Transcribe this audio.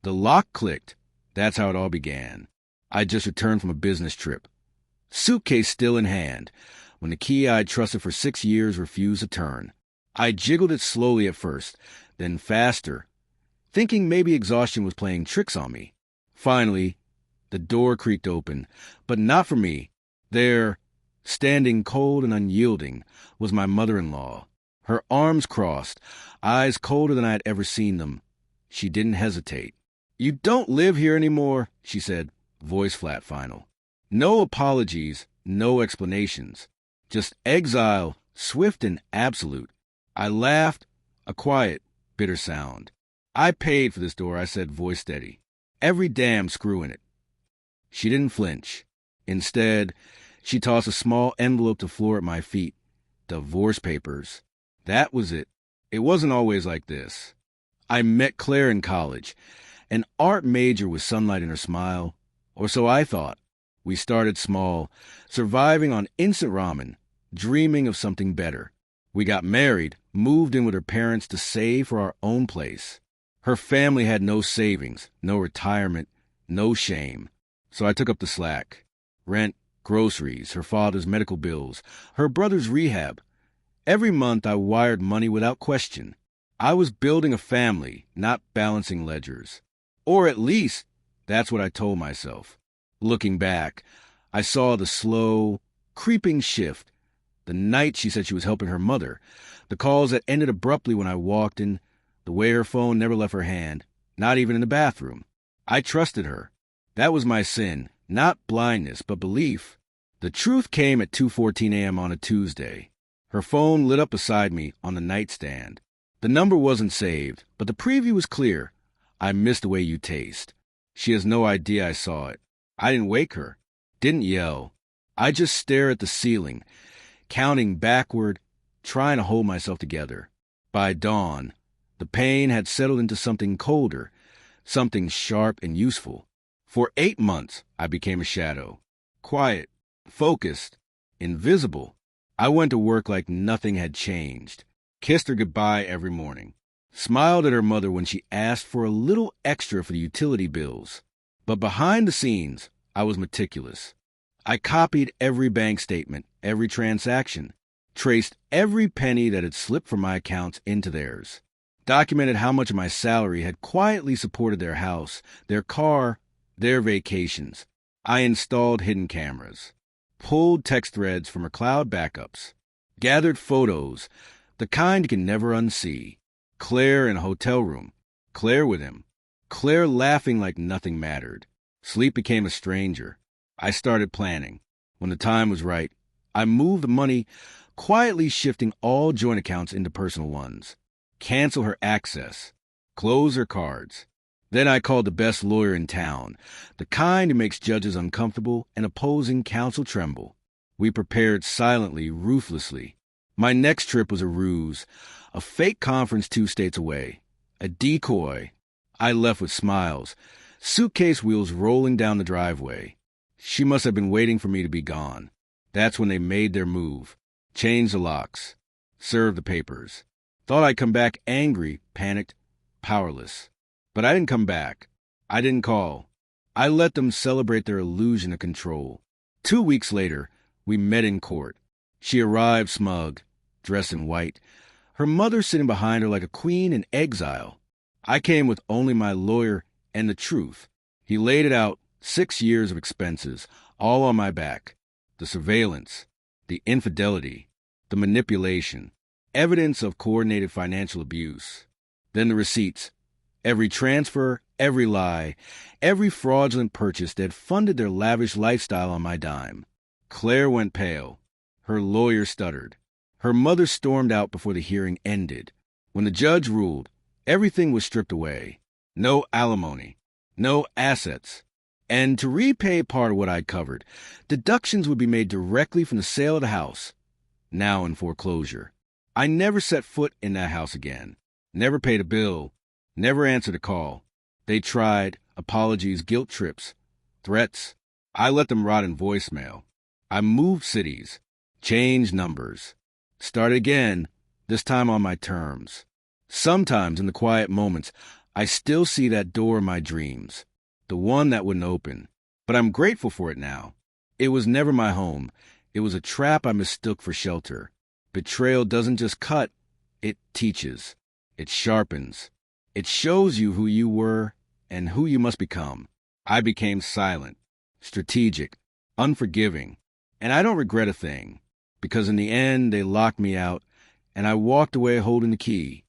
The lock clicked. That's how it all began. I'd just returned from a business trip. Suitcase still in hand, when the key I'd trusted for 6 years refused to turn. I jiggled it slowly at first, then faster, thinking maybe exhaustion was playing tricks on me. Finally, the door creaked open, but not for me. There, standing cold and unyielding, was my mother-in-law. Her arms crossed, eyes colder than I had ever seen them. She didn't hesitate. "You don't live here anymore," she said, voice flat final. No apologies, no explanations. Just exile, swift and absolute. I laughed, a quiet, bitter sound. "I paid for this door," I said, voice steady. "Every damn screw in it." She didn't flinch. Instead, she tossed a small envelope to the floor at my feet. Divorce papers. That was it. It wasn't always like this. I met Claire in college, an art major with sunlight in her smile, or so I thought. We started small, surviving on instant ramen, dreaming of something better. We got married, moved in with her parents to save for our own place. Her family had no savings, no retirement, no shame. So I took up the slack. Rent, groceries, her father's medical bills, her brother's rehab. Every month I wired money without question. I was building a family, not balancing ledgers. Or at least, that's what I told myself. Looking back, I saw the slow, creeping shift. The night she said she was helping her mother. The calls that ended abruptly when I walked in. The way her phone never left her hand, not even in the bathroom. I trusted her. That was my sin, not blindness, but belief. The truth came at 2:14 a.m. on a Tuesday. Her phone lit up beside me on the nightstand. The number wasn't saved, but the preview was clear. "I miss the way you taste." She has no idea I saw it. I didn't wake her, didn't yell. I just stared at the ceiling, counting backward, trying to hold myself together. By dawn, the pain had settled into something colder, something sharp and useful. For 8 months, I became a shadow. Quiet, focused, invisible. I went to work like nothing had changed. Kissed her goodbye every morning. Smiled at her mother when she asked for a little extra for the utility bills. But behind the scenes, I was meticulous. I copied every bank statement, every transaction, traced every penny that had slipped from my accounts into theirs, documented how much of my salary had quietly supported their house, their car, their vacations. I installed hidden cameras, pulled text threads from her cloud backups, gathered photos, the kind you can never unsee. Claire in a hotel room, Claire with him, Claire laughing like nothing mattered. Sleep became a stranger. I started planning. When the time was right, I moved the money, quietly shifting all joint accounts into personal ones. Cancel her access. Close her cards. Then I called the best lawyer in town, the kind who makes judges uncomfortable and opposing counsel tremble. We prepared silently, ruthlessly. My next trip was a ruse, a fake conference 2 states away, a decoy. I left with smiles, suitcase wheels rolling down the driveway. She must have been waiting for me to be gone. That's when they made their move, changed the locks, served the papers. Thought I'd come back angry, panicked, powerless. But I didn't come back. I didn't call. I let them celebrate their illusion of control. 2 weeks later, we met in court. She arrived smug, dressed in white, her mother sitting behind her like a queen in exile. I came with only my lawyer and the truth. He laid it out, 6 years of expenses, all on my back. The surveillance, the infidelity, the manipulation, evidence of coordinated financial abuse. Then the receipts, every transfer, every lie, every fraudulent purchase that funded their lavish lifestyle on my dime. Claire went pale. Her lawyer stuttered. Her mother stormed out before the hearing ended. When the judge ruled, everything was stripped away. No alimony, no assets. And to repay part of what I'd covered, deductions would be made directly from the sale of the house, now in foreclosure. I never set foot in that house again. Never paid a bill. Never answered a call. They tried, apologies, guilt trips, threats. I let them rot in voicemail. I moved cities, changed numbers, started again, this time on my terms. Sometimes in the quiet moments, I still see that door in my dreams, the one that wouldn't open. But I'm grateful for it now. It was never my home. It was a trap I mistook for shelter. Betrayal doesn't just cut, it teaches. It sharpens. It shows you who you were and who you must become. I became silent, strategic, unforgiving, and I don't regret a thing, because in the end they locked me out, and I walked away holding the key.